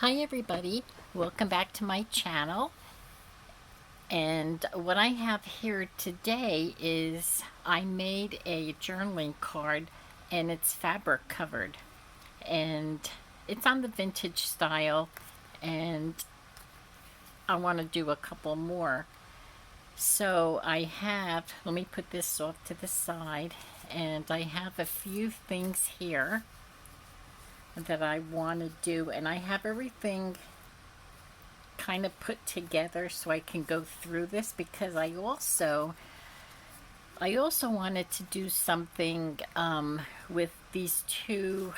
Hi everybody, welcome back to my channel. And what I have here today is I made a journaling card and it's fabric covered. And it's on the vintage style and I want to do a couple more. So let me put this off to the side, and I have a few things here that I want to do, and I have everything kind of put together so I can go through this because I also wanted to do something with these two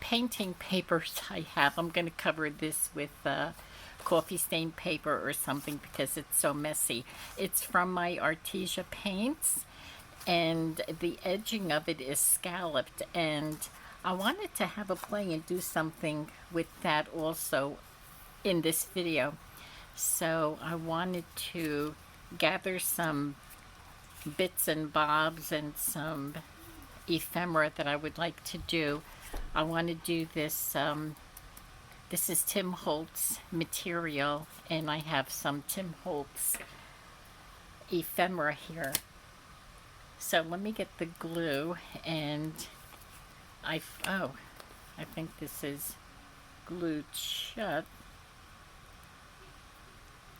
painting papers I have. I'm going to cover this with coffee stain paper or something because it's so messy. It's from my Artesia paints and the edging of it is scalloped, and I wanted to have a play and do something with that also in this video. So I wanted to gather some bits and bobs and some ephemera that I would like to do. I want to do this. This is Tim Holtz material, and I have some Tim Holtz ephemera here. So let me get the glue, and I think this is glued shut.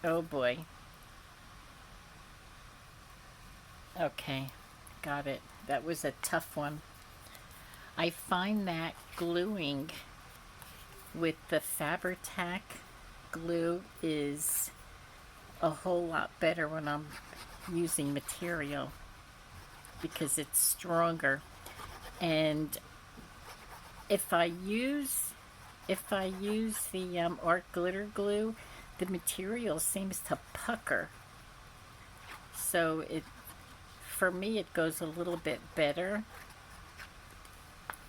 Oh boy. Okay, got it. That was a tough one. I find that gluing with the Fabri-Tac glue is a whole lot better when I'm using material because it's stronger. And if I use the art glitter glue, the material seems to pucker. So for me it goes a little bit better.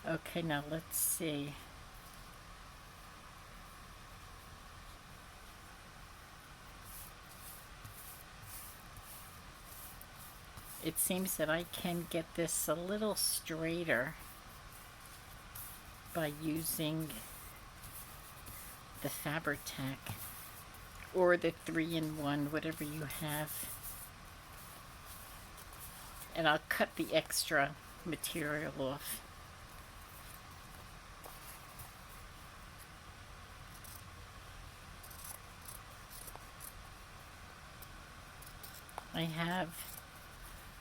Okay, now let's see. It seems that I can get this a little straighter by using the Fabri-Tac or the 3-in-1, whatever you have. And I'll cut the extra material off. I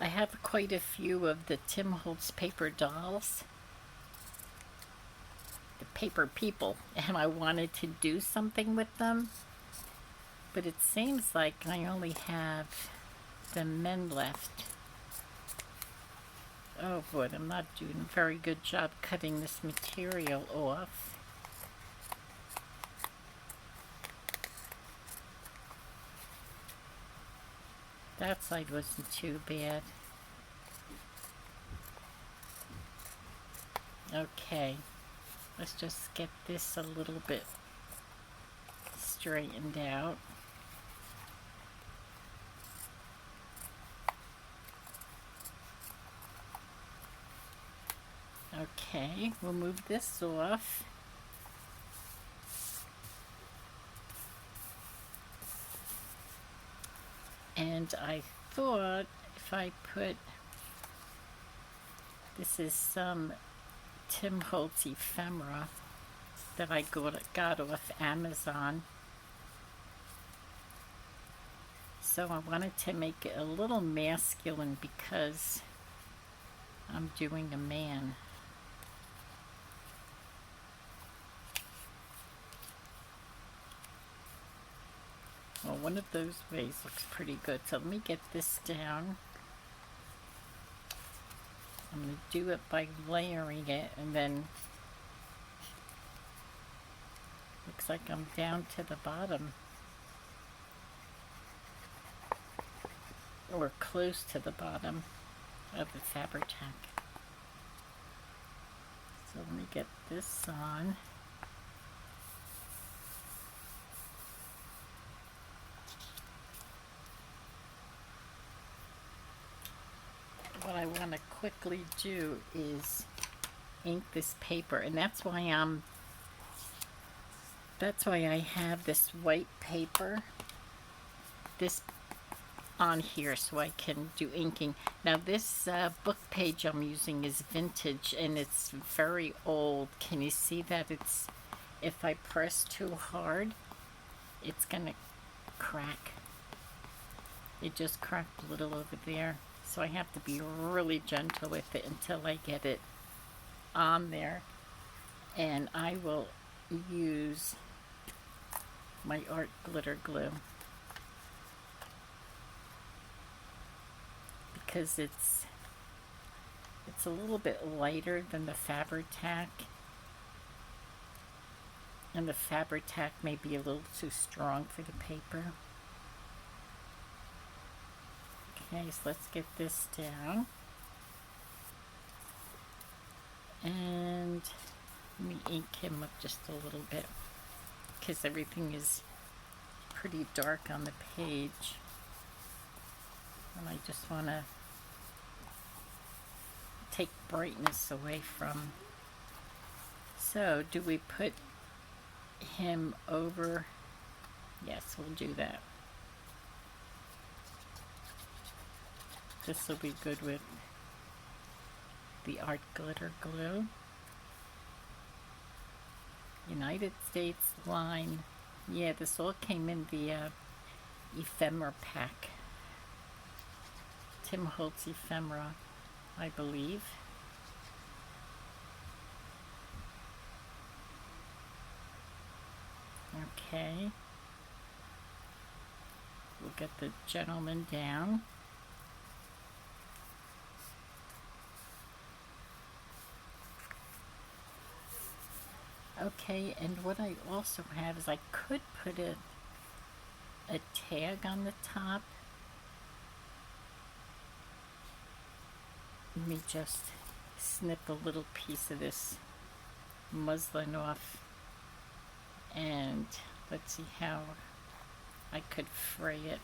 have quite a few of the Tim Holtz paper dolls, the paper people, and I wanted to do something with them, but it seems like I only have the men left. Oh boy, I'm not doing a very good job cutting this material off. That side wasn't too bad. Okay, let's just get this a little bit straightened out. Okay, we'll move this off. And I thought if I put, this is some Tim Holtz ephemera that I got off Amazon. So I wanted to make it a little masculine because I'm doing a man. Well, one of those ways looks pretty good. So let me get this down. I'm going to do it by layering it, and then looks like I'm down to the bottom. Or close to the bottom of the Fabri-Tac. So let me get this on. What I want to quickly do is ink this paper, and that's why I'm That's why I have this white paper, this on here, so I can do inking. Now this book page I'm using is vintage and it's very old. Can you see that it's, if I press too hard, it's gonna crack. It just cracked a little over there. So I have to be really gentle with it until I get it on there. And I will use my art glitter glue because it's a little bit lighter than the Fabri-Tac, and the Fabri-Tac may be a little too strong for the paper. Okay, so let's get this down, and let me ink him up just a little bit because everything is pretty dark on the page, and I just want to take brightness away from. So do we put him over? Yes, we'll do that. This will be good with the art glitter glue. United States line. Yeah, this all came in the ephemera pack. Tim Holtz ephemera, I believe. Okay. We'll get the gentleman down. Okay, and what I also have is I could put a tag on the top. Let me just snip a little piece of this muslin off, and let's see how I could fray it.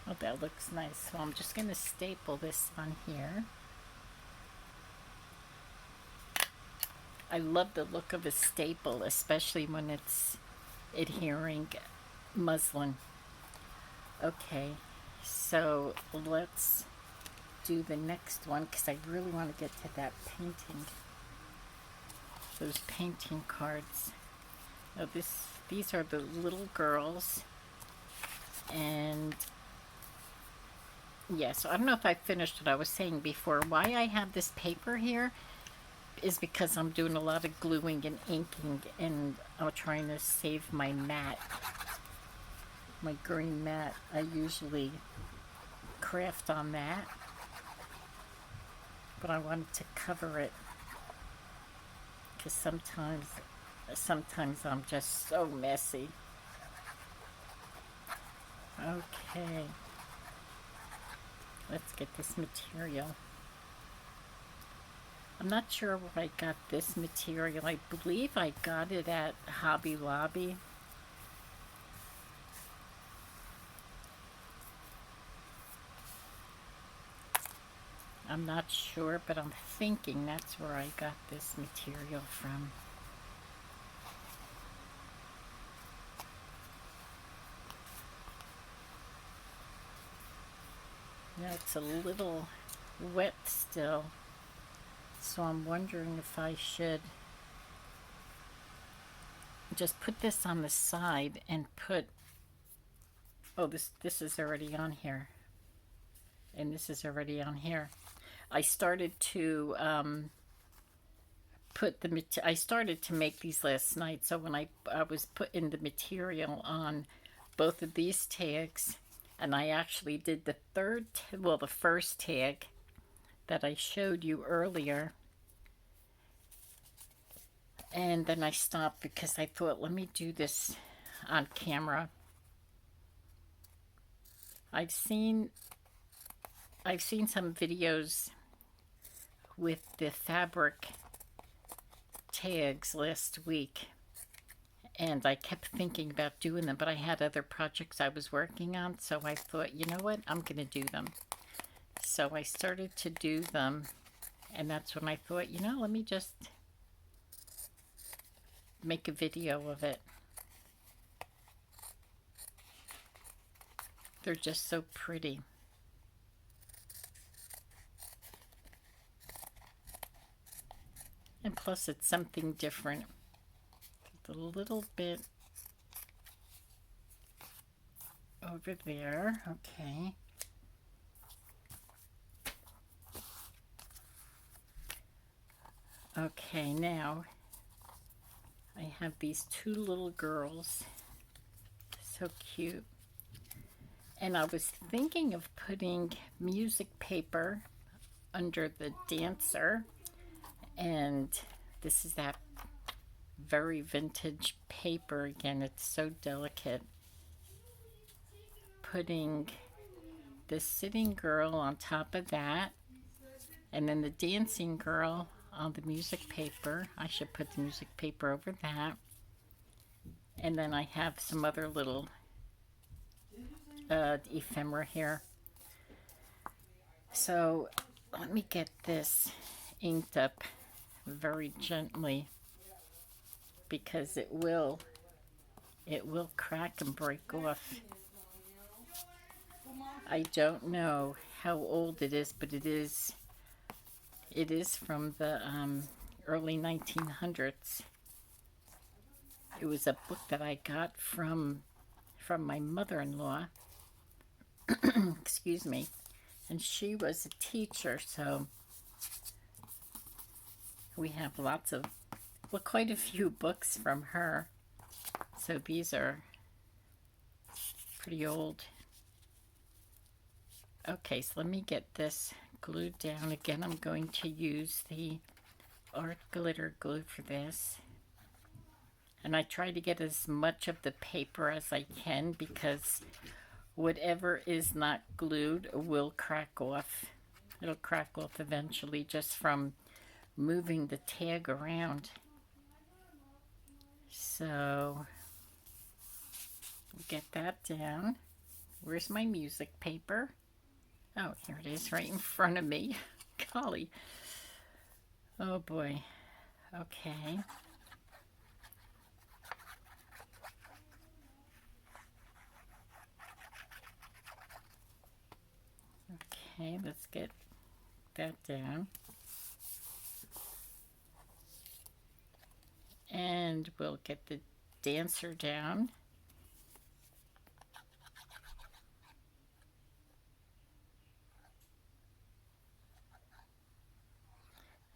Oh, that looks nice. So I'm just going to staple this on here. I love the look of a staple, especially when it's adhering muslin. Okay, so let's do the next one because I really want to get to that painting. Those painting cards. Now these are the little girls, and yeah, so I don't know if I finished what I was saying before. Why I have this paper here is because I'm doing a lot of gluing and inking, and I'm trying to save my mat, my green mat. I usually craft on that, but I wanted to cover it because sometimes I'm just so messy. Okay. Let's get this material. I'm not sure where I got this material. I believe I got it at Hobby Lobby. I'm not sure, but I'm thinking that's where I got this material from. Now it's a little wet still, so I'm wondering if I should just put this on the side and put, oh, this is already on here, and this is already on here. I started to I started to make these last night, so when I was putting the material on both of these tags, and I actually did the the first tag that I showed you earlier, and then I stopped because I thought, let me do this on camera. I've seen some videos with the fabric tags last week, And I kept thinking about doing them, but I had other projects I was working on, so I thought, you know what, I'm going to do them. So I started to do them, and that's when I thought, you know, let me just make a video of it. They're just so pretty. And plus it's something different. A little bit over there. Okay. Okay, now I have these two little girls. So cute. And I was thinking of putting music paper under the dancer. And this is that very vintage paper again. It's so delicate. Putting the sitting girl on top of that, and then the dancing girl on the music paper. I should put the music paper over that. And then I have some other little ephemera here. So let me get this inked up very gently, because it will crack and break off. I don't know how old it is, but it is from the early 1900s. It was a book that I got from my mother-in-law. Excuse me. And she was a teacher, so we have quite a few books from her. So these are pretty old. Okay, so let me get this glued down. Again, I'm going to use the art glitter glue for this. And I try to get as much of the paper as I can, because whatever is not glued will crack off. It'll crack off eventually just from moving the tag around. So get that down. Where's my music paper? Oh, here it is, right in front of me. Golly. Oh boy. Okay. Okay, let's get that down. And we'll get the dancer down.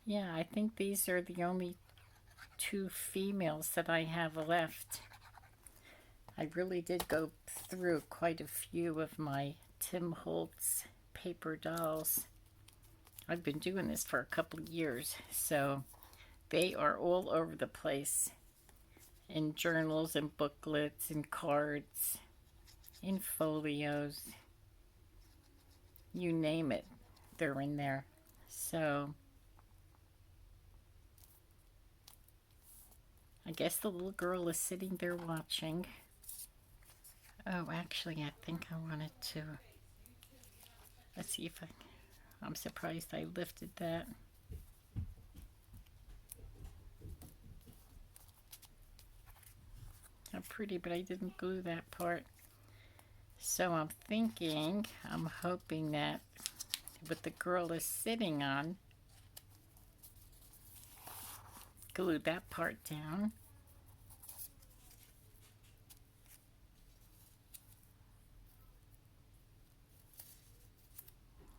Yeah, I think these are the only two females that I have left. I really did go through quite a few of my Tim Holtz paper dolls. I've been doing this for a couple of years, so they are all over the place. In journals and booklets and cards, in folios, you name it, they're in there. So I guess the little girl is sitting there watching. Oh, actually, I think I wanted to. Let's see if I'm surprised I lifted that. How pretty, but I didn't glue that part. So I'm hoping that what the girl is sitting on, glue that part down.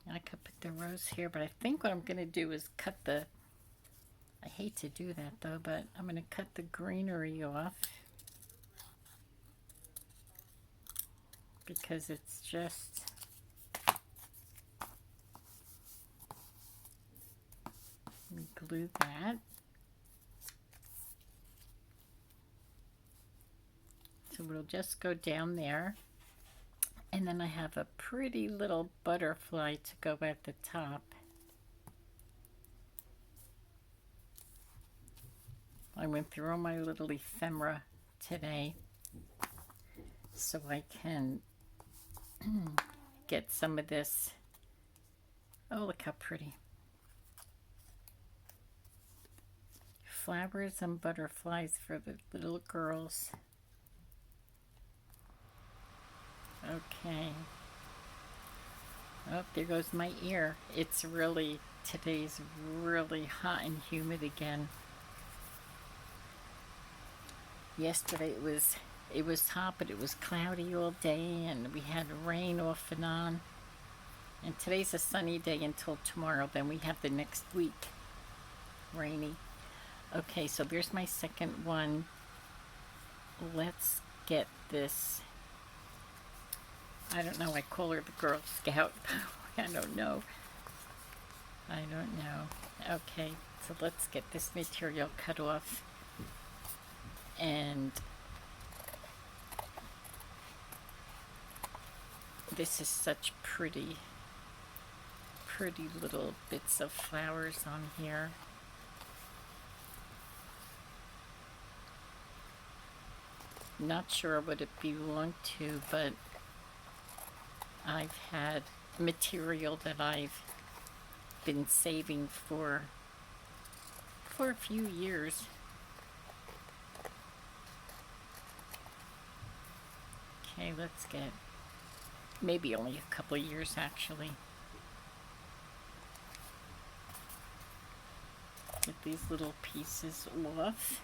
I could put the rose here, but I think what I'm going to do is cut the, I hate to do that though, but I'm going to cut the greenery off, because it's just, let me glue that. So we'll just go down there. And then I have a pretty little butterfly to go at the top. I went through all my little ephemera today so I can get some of this. Oh, look how pretty. Flowers and butterflies for the little girls. Okay. Oh, there goes my ear. It's really, today's really hot and humid again. Yesterday it was hot, but it was cloudy all day, and we had rain off and on. And today's a sunny day until tomorrow. Then we have the next week rainy. Okay, so there's my second one. Let's get this. I don't know. I call her the Girl Scout. I don't know. Okay, so let's get this material cut off. And this is such pretty little bits of flowers on here. Not sure what it belonged to, but I've had material that I've been saving for a few years. Okay, let's get maybe only a couple of years actually. Get these little pieces off.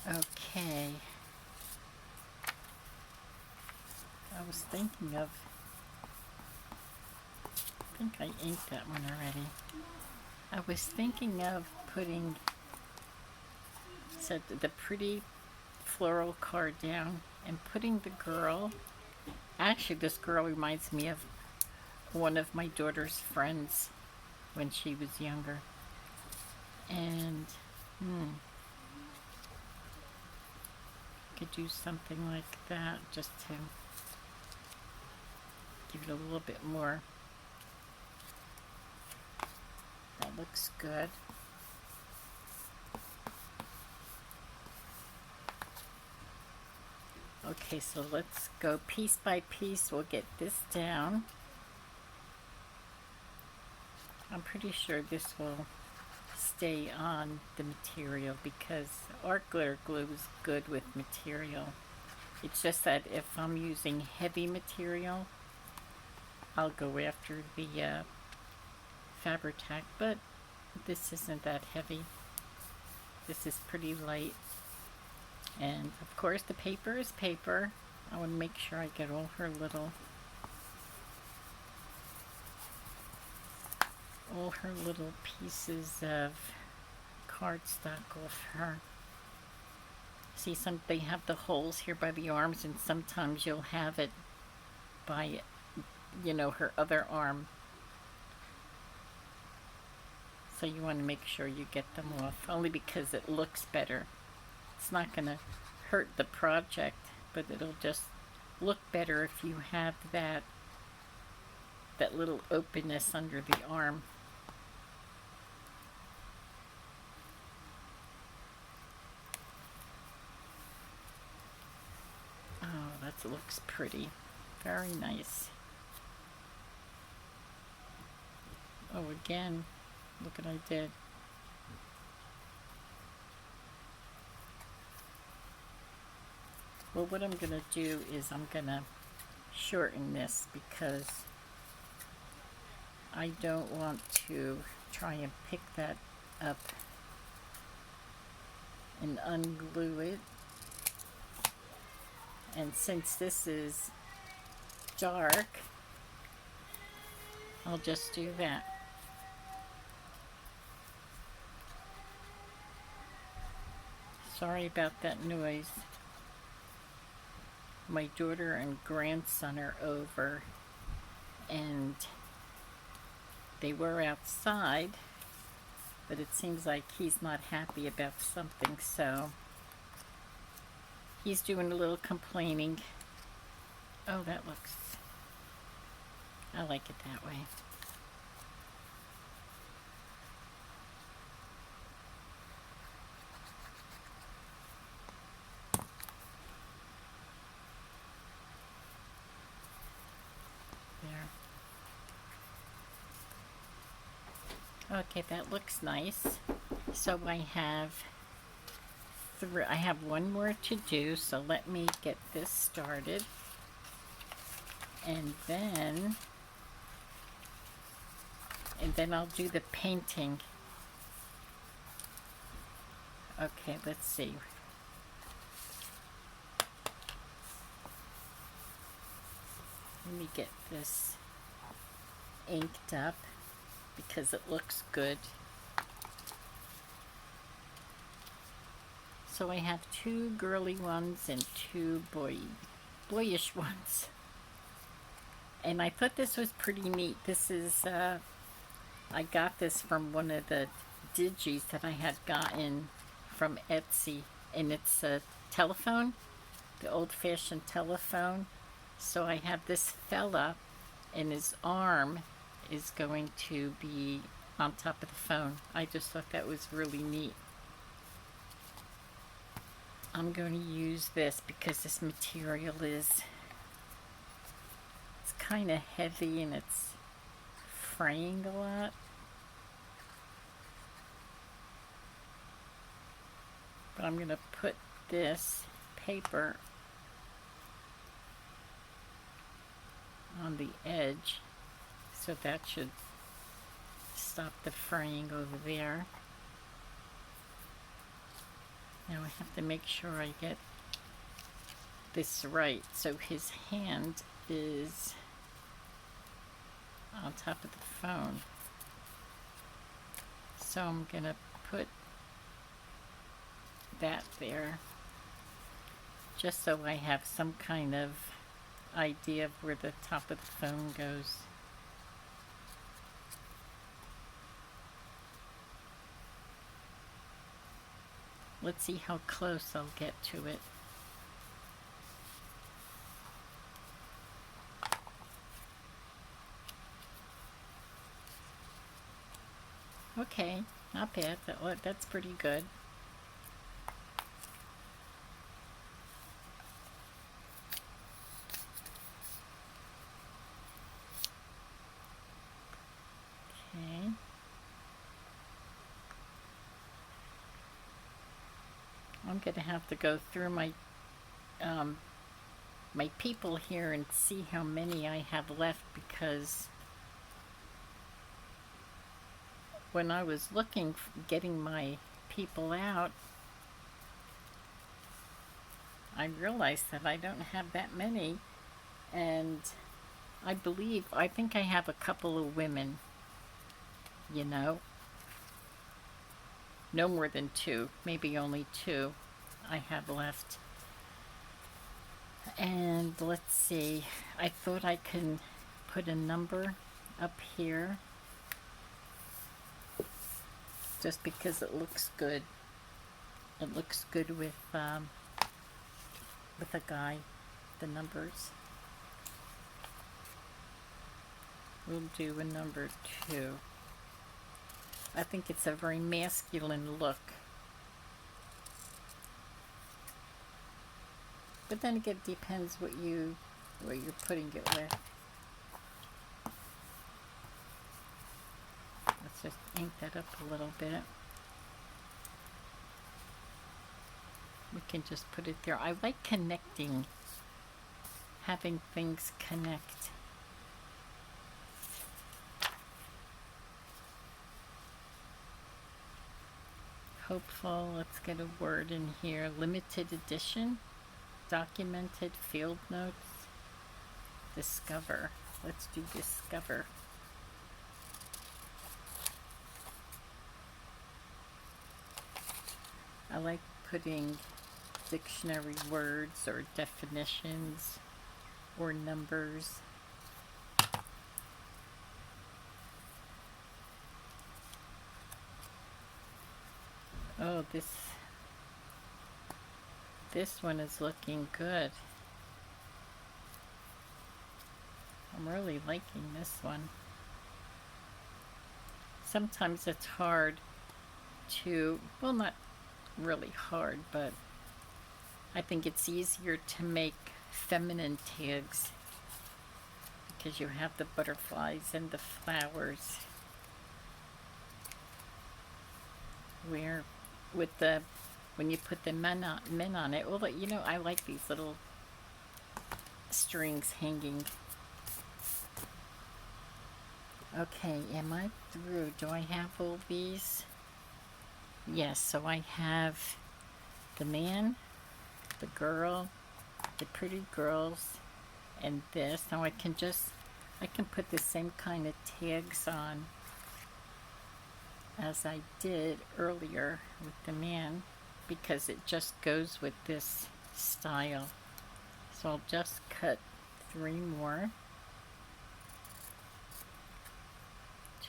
Okay. I was thinking of, I think I inked that one already. I was thinking of putting the pretty floral card down and putting the girl. Actually, this girl reminds me of one of my daughter's friends when she was younger. And could do something like that just to give it a little bit more. That looks good. Okay, so let's go piece by piece. We'll get this down. I'm pretty sure this will stay on the material because art glitter glue is good with material. It's just that if I'm using heavy material, I'll go after the Fabri-Tac, but this isn't that heavy. This is pretty light. And of course the paper is paper. I want to make sure I get all her little pieces of cardstock off her. See, they have the holes here by the arms, and sometimes you'll have it by, her other arm. So you want to make sure you get them off, only because it looks better. It's not going to hurt the project, but it'll just look better if you have that little openness under the arm. Oh, that looks pretty. Very nice. Oh, again, look what I did. Well, what I'm going to do is I'm going to shorten this because I don't want to try and pick that up and unglue it. And since this is dark, I'll just do that. Sorry about that noise. My daughter and grandson are over, and they were outside, but it seems like he's not happy about something, so he's doing a little complaining. Oh, that looks, I like it that way. Okay, that looks nice. So I have one more to do, so let me get this started. And then I'll do the painting. Okay, let's see. Let me get this inked up because it looks good. So I have two girly ones and two boyish ones. And I thought this was pretty neat. This is, I got this from one of the digis that I had gotten from Etsy. And it's a telephone, the old-fashioned telephone. So I have this fella, and his arm is going to be on top of the phone. I just thought that was really neat. I'm going to use this because this material it's kind of heavy and it's fraying a lot. But I'm going to put this paper on the edge, so that should stop the fraying over there. Now I have to make sure I get this right. So his hand is on top of the phone. So I'm gonna put that there just so I have some kind of idea of where the top of the phone goes. Let's see how close I'll get to it. Okay, not bad. That's pretty good. Okay. I'm going to have to go through my my people here and see how many I have left, because when I was getting my people out, I realized that I don't have that many, and I think I have a couple of women, you know. No more than two, maybe only two I have left. And let's see, I thought I could put a number up here just because it looks good. It looks good with a guy, the numbers. We'll do a number 2. I think it's a very masculine look. But then again, it depends what you're putting it with. Let's just ink that up a little bit. We can just put it there. I like connecting, having things connect. Hopeful, let's get a word in here. Limited edition, documented field notes, discover. Let's do discover. I like putting dictionary words or definitions or numbers. Oh, this one is looking good. I'm really liking this one. Sometimes it's hard to, well, not really hard, but I think it's easier to make feminine tags because you have the butterflies and the flowers. where with the when you put the men on it. Well, you know, I like these little strings hanging. Okay, am I through? Do I have all these? Yes, so I have the man, the girl, the pretty girls, and this. Now I can put the same kind of tags on as I did earlier with the man because it just goes with this style. So I'll just cut 3 more.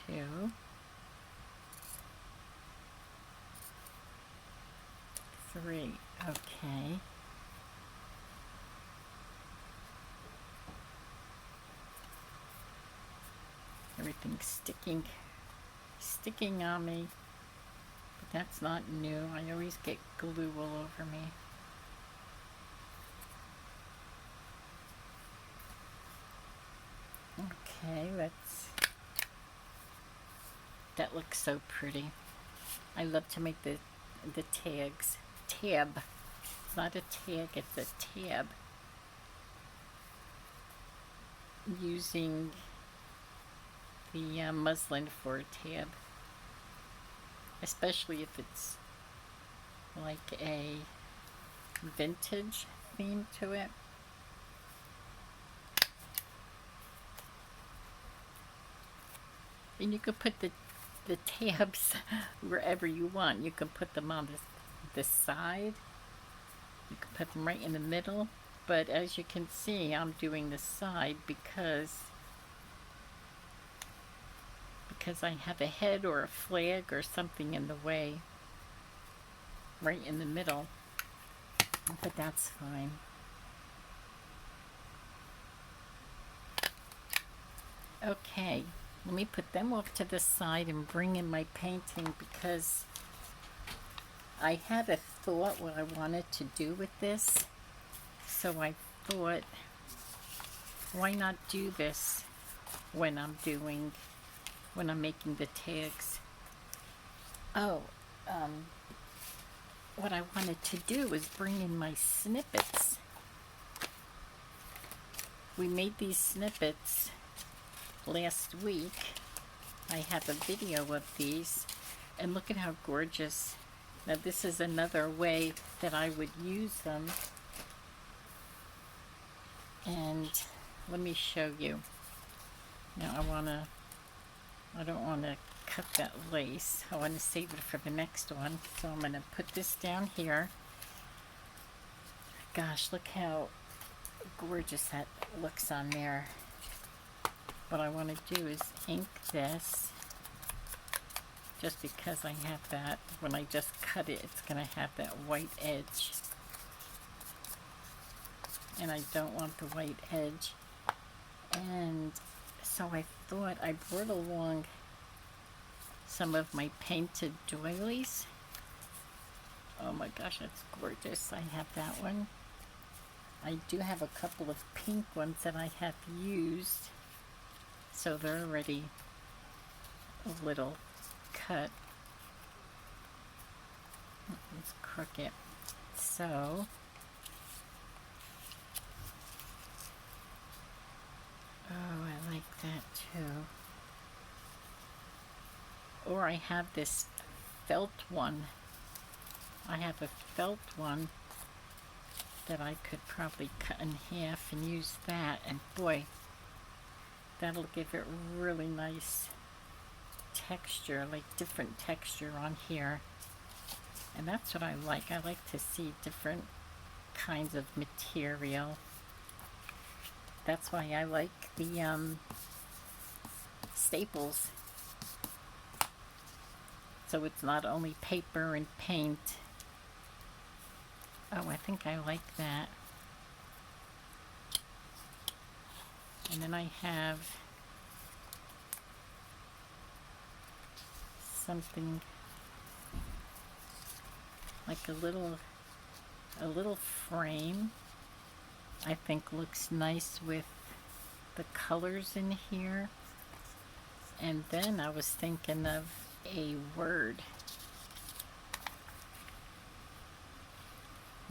2, 3. Okay. Everything's sticking on me, but that's not new. I always get glue all over me. Okay, that looks so pretty. I love to make the tags. Tab. It's not a tag, it's a tab. Using the muslin for a tab. Especially if it's like a vintage theme to it. And you could put the tabs wherever you want. You can put them on this side. You can put them right in the middle. But as you can see, I'm doing the side because I have a head or a flag or something in the way. Right in the middle. But that's fine. Okay. Let me put them off to the side and bring in my painting because I had a thought what I wanted to do with this. So I thought, why not do this when I'm making the tags? Oh, what I wanted to do was bring in my snippets. We made these snippets last week. I have a video of these, and look at how gorgeous. Now this is another way that I would use them, and let me show you. Now I don't want to cut that lace. I want to save it for the next one, so I'm going to put this down here. Gosh, look how gorgeous that looks on there. What I want to do is ink this, just because I have that. When I just cut it, it's going to have that white edge. And I don't want the white edge. And so I thought I brought along some of my painted doilies. Oh my gosh, that's gorgeous. I have that one. I do have a couple of pink ones that I have used. So they're already a little cut. It's crooked. So, oh, I like that too. Or I have this felt one. I have a felt one that I could probably cut in half and use that. And boy, that'll give it really nice texture, like different texture on here. And that's what I like. I like to see different kinds of material. That's why I like the staples. So it's not only paper and paint. Oh, I think I like that. And then I have something like a little frame. I think looks nice with the colors in here. And then I was thinking of a word.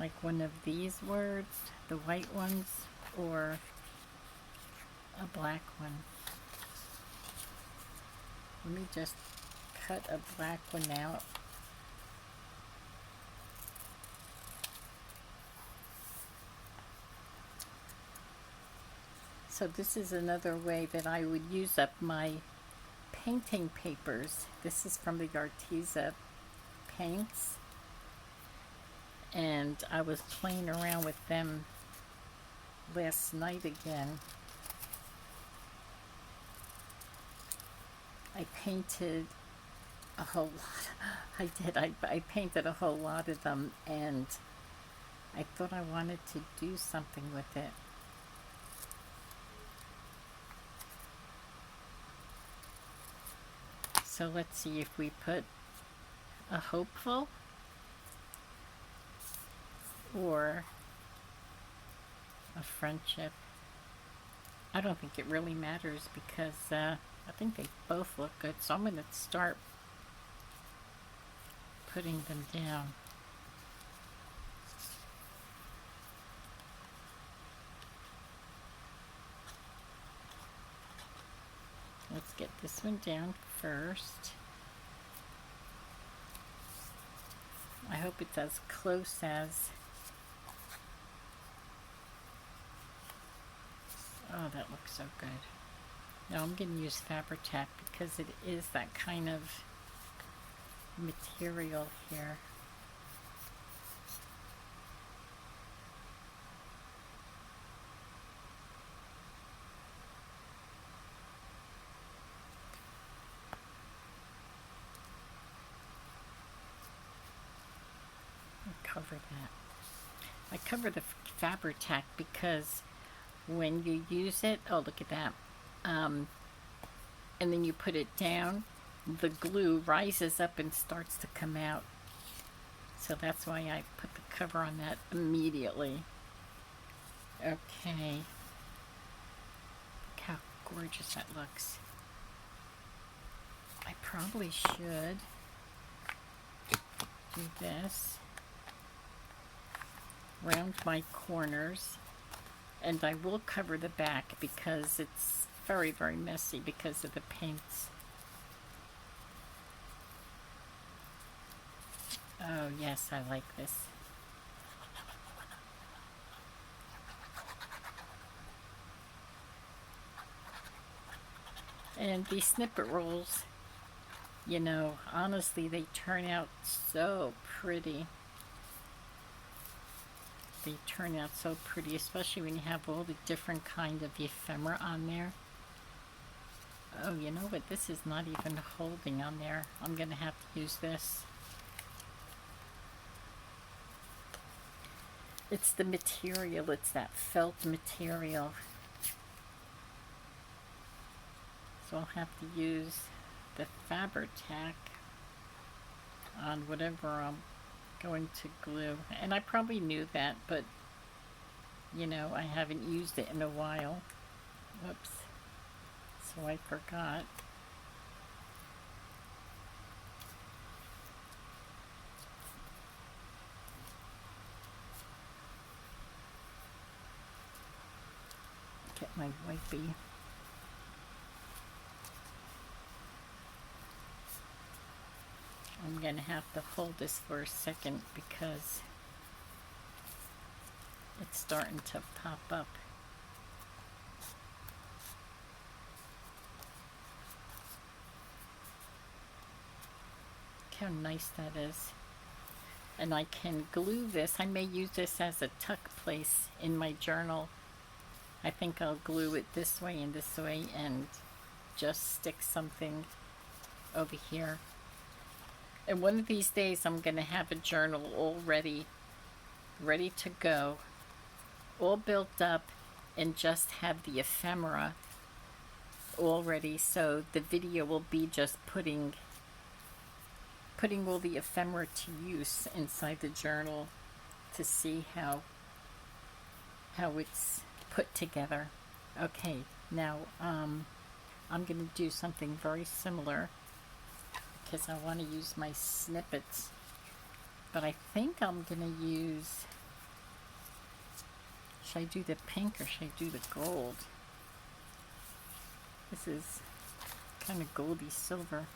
like one of these words, the white ones, or a black one. Let me just cut a black one out. So this is another way that I would use up my painting papers. This is from the Arteza paints, and I was playing around with them last night again. I painted a whole lot. I did. I painted a whole lot of them, and I thought I wanted to do something with it. So let's see if we put a hopeful or a friendship. I don't think it really matters because I think they both look good. So I'm going to start putting them down. Let's get this one down first. I hope it's as close as... Oh, that looks so good. Now I'm going to use Fabri-Tac because it is that kind of material here. Cover that. I cover the Fabri-Tac because when you use it, oh look at that, and then you put it down, the glue rises up and starts to come out. So that's why I put the cover on that immediately. Okay. Look how gorgeous that looks. I probably should do this. Round my corners, and I will cover the back because it's very, very messy because of the paints. Oh yes, I like this. And these snippet rolls, you know, honestly, they turn out so pretty. They turn out so pretty, especially when you have all the different kind of ephemera on there. Oh, you know what? This is not even holding on there. I'm going to have to use this. It's the material. It's that felt material. So I'll have to use the Fabri-Tac on whatever I'm going to glue. And I probably knew that, but you know, I haven't used it in a while. Whoops. So I forgot. Get my wipey. I'm going to have to hold this for a second because it's starting to pop up. Look how nice that is. And I can glue this. I may use this as a tuck place in my journal. I think I'll glue it this way and this way and just stick something over here. And one of these days I'm going to have a journal all ready to go, all built up, and just have the ephemera all ready. So the video will be just putting all the ephemera to use inside the journal to see how it's put together. Okay, now I'm going to do something very similar because I want to use my snippets, but I think I'm going to use Should I do the pink or should I do the gold? This is kind of goldy silver.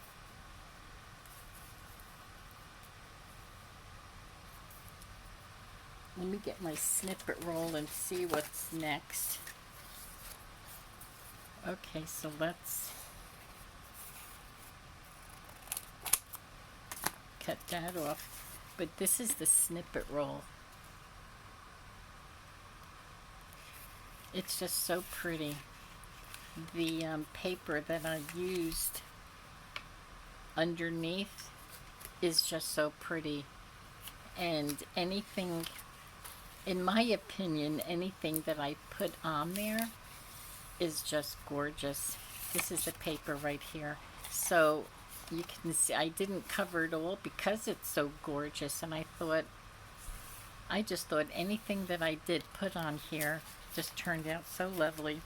Let me get my snippet roll and see what's next. Okay, so let's cut that off. But this is the snippet roll. It's just so pretty. The paper that I used underneath is just so pretty. And anything, in my opinion, anything that I put on there is just gorgeous. This is the paper right here. So you can see I didn't cover it all because it's so gorgeous, and I just thought anything that I did put on here just turned out so lovely.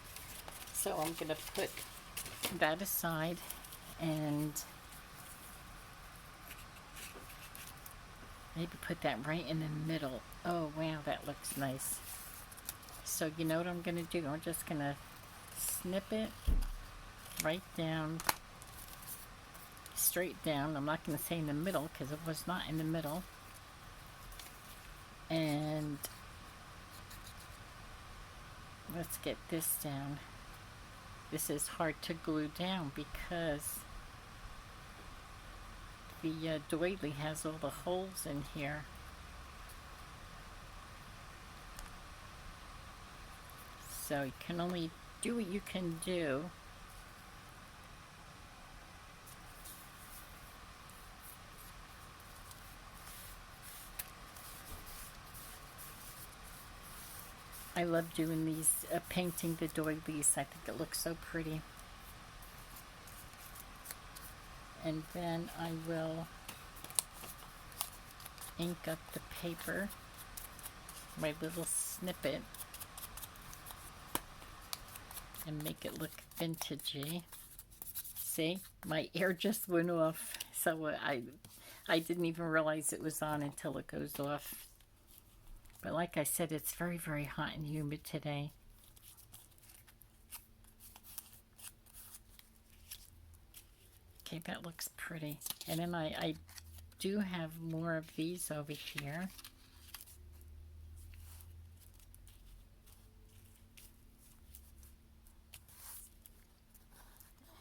So I'm gonna put that aside and maybe put that right in the middle. Oh wow, that looks nice. So you know what I'm gonna do? I'm just gonna snip it right down, straight down. I'm not gonna say in the middle because it was not in the middle. And let's get this down. This is hard to glue down because the doily has all the holes in here. So you can only do what you can do. I love doing these, painting the doilies. I think it looks so pretty. And then I will ink up the paper, my little snippet, and make it look vintagey. See, my air just went off, so I didn't even realize it was on until it goes off. But like I said, it's very, very hot and humid today. Okay, that looks pretty. And then I do have more of these over here.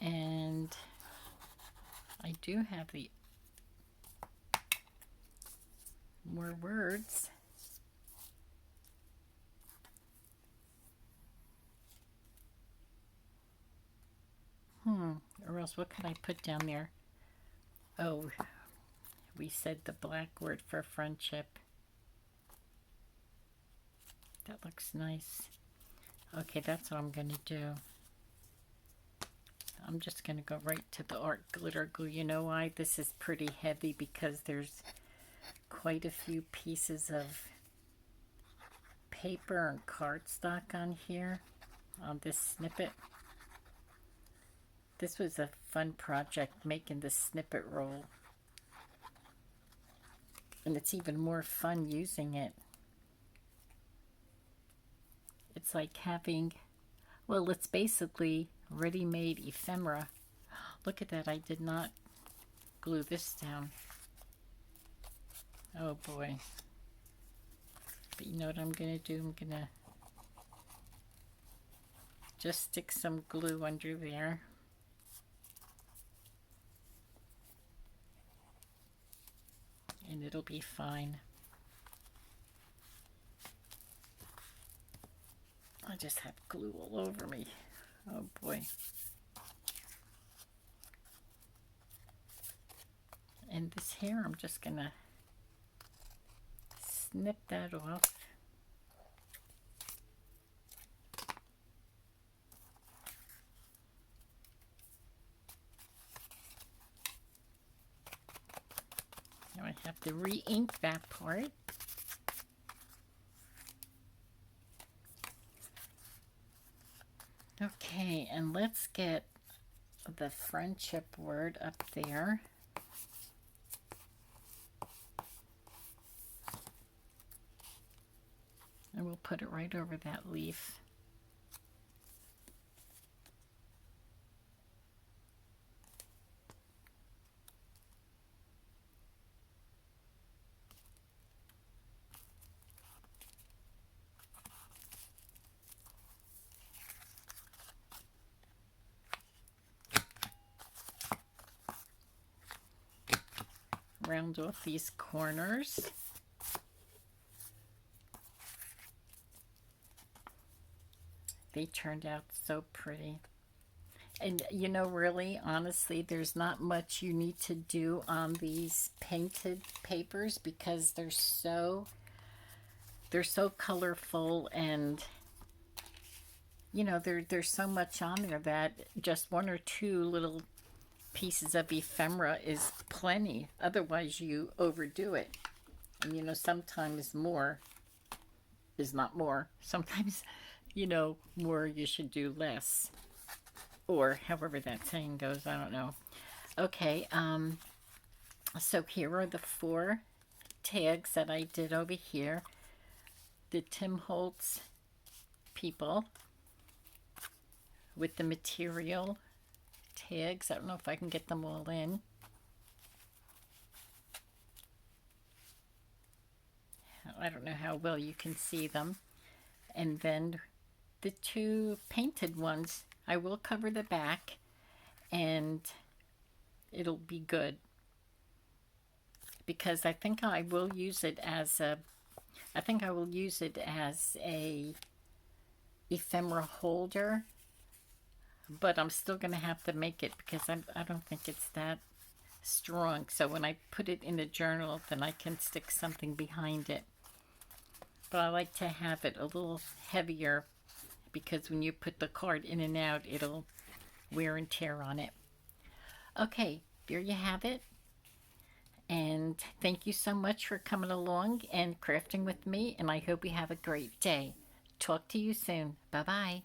And I do have the more words. Or else what could I put down there? Oh, we said the black word for friendship. That looks nice. Okay, that's what I'm going to do. I'm just going to go right to the art glitter glue. You know why? This is pretty heavy because there's quite a few pieces of paper and cardstock on here, on this snippet. This was a fun project, making the snippet roll. And it's even more fun using it. It's like having, well, it's basically ready-made ephemera. Look at that, I did not glue this down. Oh boy. But you know what I'm going to do? I'm going to just stick some glue under there. And it'll be fine. I just have glue all over me. Oh boy. And this hair, I'm just gonna snip that off. Now I have to re-ink that part. Okay, and let's get the friendship word up there. And we'll we'll put it right over that leaf. Round off these corners. They turned out so pretty. And you know, really, honestly, there's not much you need to do on these painted papers because they're so colorful, and you know, there's so much on there that just one or two little pieces of ephemera is plenty. Otherwise, you overdo it. And you know, sometimes more is not more. Sometimes, you know, more you should do less. Or however that saying goes, I don't know. Okay, so here are the 4 tags that I did over here. The Tim Holtz people with the material tags. I don't know if I can get them all in. I don't know how well you can see them. And then the 2 painted ones. I will cover the back and it'll be good because I think I will use it as a ephemera holder, but I'm still going to have to make it because I don't think it's that strong. So when I put it in a journal, then I can stick something behind it. But I like to have it a little heavier because when you put the card in and out, it'll wear and tear on it. Okay, there you have it. And thank you so much for coming along and crafting with me, and I hope you have a great day. Talk to you soon. Bye-bye.